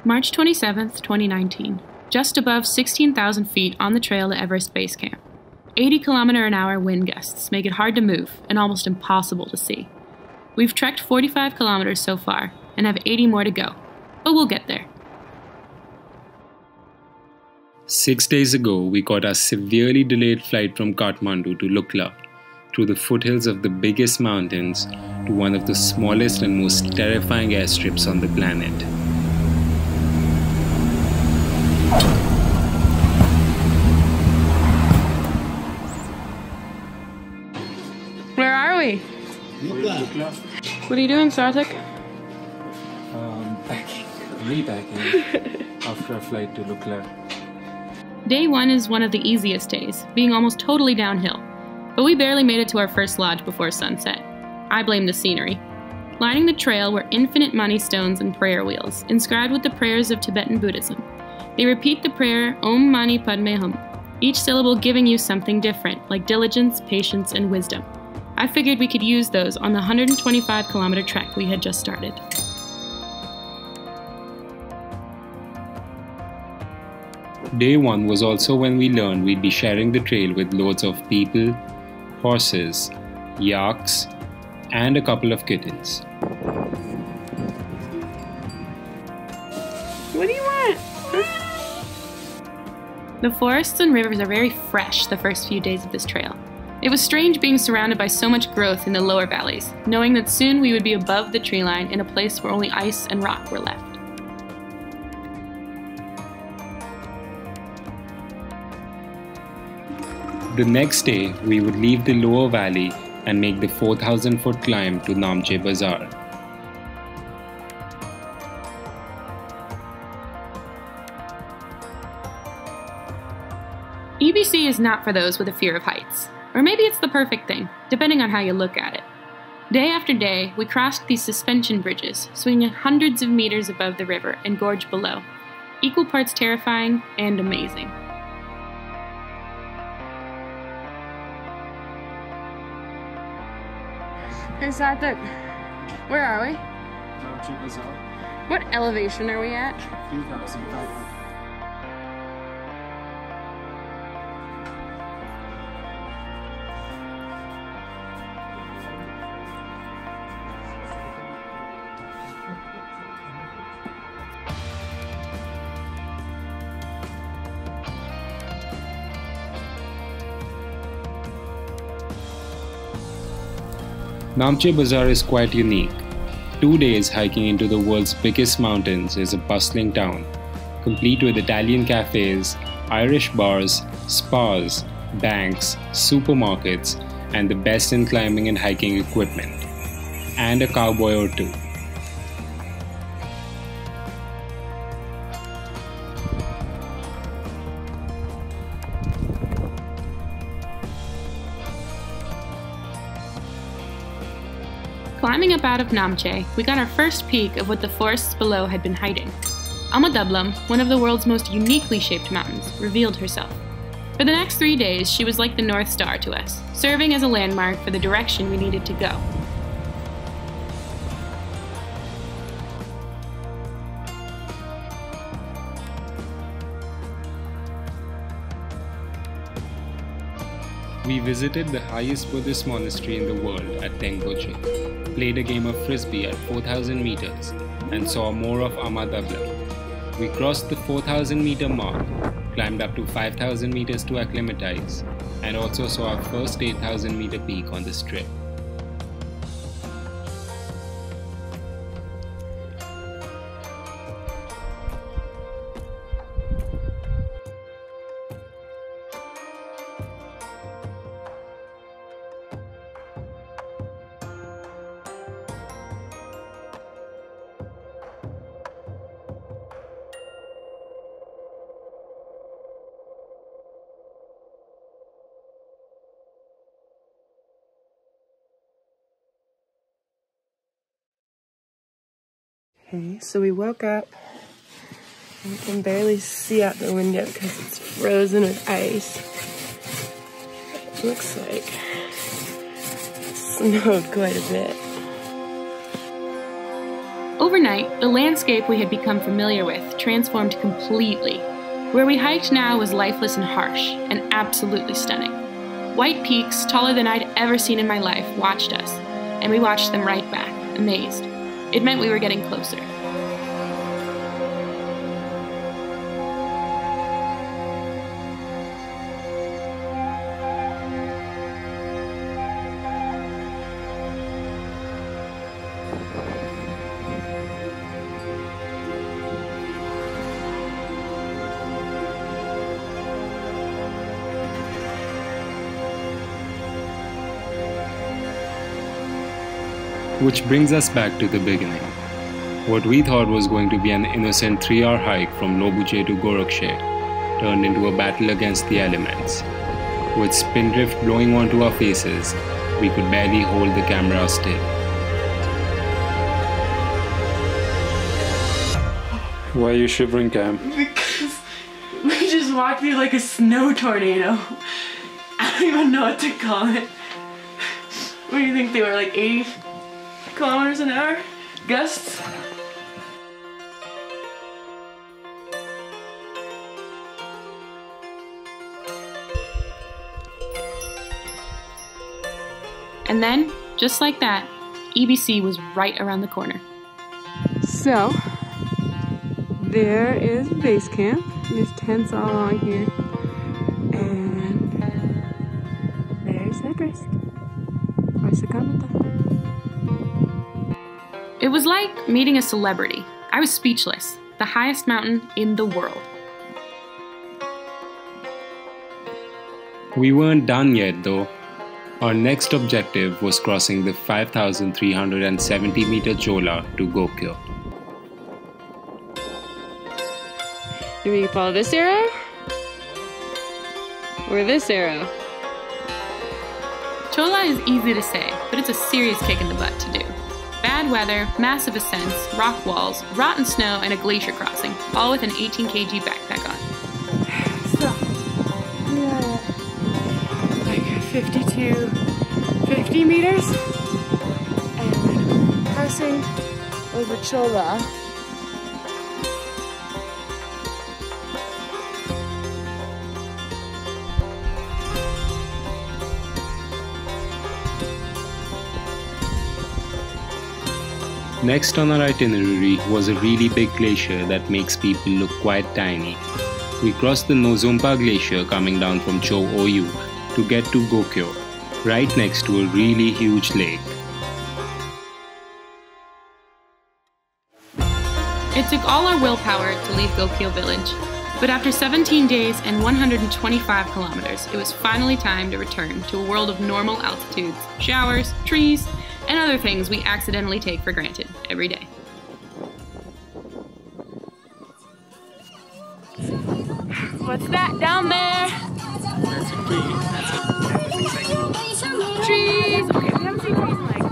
March 27th, 2019. Just above 16,000 feet on the trail to Everest Base Camp. 80-kilometer-an-hour wind gusts make it hard to move and almost impossible to see. We've trekked 45 kilometers so far and have 80 more to go, but we'll get there. 6 days ago, we caught our severely delayed flight from Kathmandu to Lukla, through the foothills of the biggest mountains to one of the smallest and most terrifying airstrips on the planet. Where are we? Lukla. What are you doing, Sarthak? Repacking after a flight to Lukla. Day 1 is one of the easiest days, being almost totally downhill. But we barely made it to our first lodge before sunset. I blame the scenery. Lining the trail were infinite money stones and prayer wheels, inscribed with the prayers of Tibetan Buddhism. They repeat the prayer Om Mani Padme Hum, each syllable giving you something different, like diligence, patience, and wisdom. I figured we could use those on the 125-kilometer trek we had just started. Day 1 was also when we learned we'd be sharing the trail with loads of people, horses, yaks, and a couple of kittens. What do you want? The forests and rivers are very fresh the first few days of this trail. It was strange being surrounded by so much growth in the lower valleys, knowing that soon we would be above the tree line in a place where only ice and rock were left. The next day, we would leave the lower valley and make the 4,000-foot climb to Namche Bazaar. EBC is not for those with a fear of heights. Or maybe it's the perfect thing, depending on how you look at it. Day after day, we crossed these suspension bridges, swinging hundreds of meters above the river and gorge below. Equal parts terrifying and amazing. Hey Sarthak, where are we? Namche Bazaar. What elevation are we at? 3,500. Namche Bazaar is quite unique. 2 days hiking into the world's biggest mountains is a bustling town, complete with Italian cafes, Irish bars, spas, banks, supermarkets, and the best in climbing and hiking equipment. And a cowboy or two. Climbing up out of Namche, we got our first peek of what the forests below had been hiding. Mt.Everest, one of the world's most uniquely shaped mountains, revealed herself. For the next 3 days, she was like the North Star to us, serving as a landmark for the direction we needed to go. We visited the highest Buddhist monastery in the world at Tengboche, played a game of frisbee at 4,000 meters, and saw more of Mt.Everest. We crossed the 4,000 meter mark, climbed up to 5,000 meters to acclimatize, and also saw our first 8,000 meter peak on this trip. Okay, so we woke up. We can barely see out the window because it's frozen with ice. It looks like it snowed quite a bit. Overnight, the landscape we had become familiar with transformed completely. Where we hiked now was lifeless and harsh, and absolutely stunning. White peaks, taller than I'd ever seen in my life, watched us, and we watched them right back, amazed. It meant we were getting closer. Which brings us back to the beginning. What we thought was going to be an innocent 3-hour hike from Lobuche to Gorakhsher turned into a battle against the elements. With spindrift blowing onto our faces, we could barely hold the camera still. Why are you shivering, Cam? Because we just walked through like a snow tornado. I don't even know what to call it. What do you think they were, like 80 kilometers an hour? Gusts? And then, just like that, EBC was right around the corner. So, there is base camp. There's tents all along here. And there's Everest. It was like meeting a celebrity. I was speechless. The highest mountain in the world. We weren't done yet though. Our next objective was crossing the 5,370 meter chola to Gokyo. Do we follow this arrow? Or this arrow? Chola is easy to say, but it's a serious kick in the butt to do. Bad weather, massive ascents, rock walls, rotten snow, and a glacier crossing, all with an 18 kg backpack on. So, yeah, like 50 meters, and passing over Chola. Next on our itinerary was a really big glacier that makes people look quite tiny. We crossed the Nozompa Glacier coming down from Cho Oyu to get to Gokyo, right next to a really huge lake. It took all our willpower to leave Gokyo village, but after 17 days and 125 kilometers, it was finally time to return to a world of normal altitudes, showers, trees, and other things we accidentally take for granted every day. What's that down there? That's a tree. Trees! Okay, we haven't seen trees in like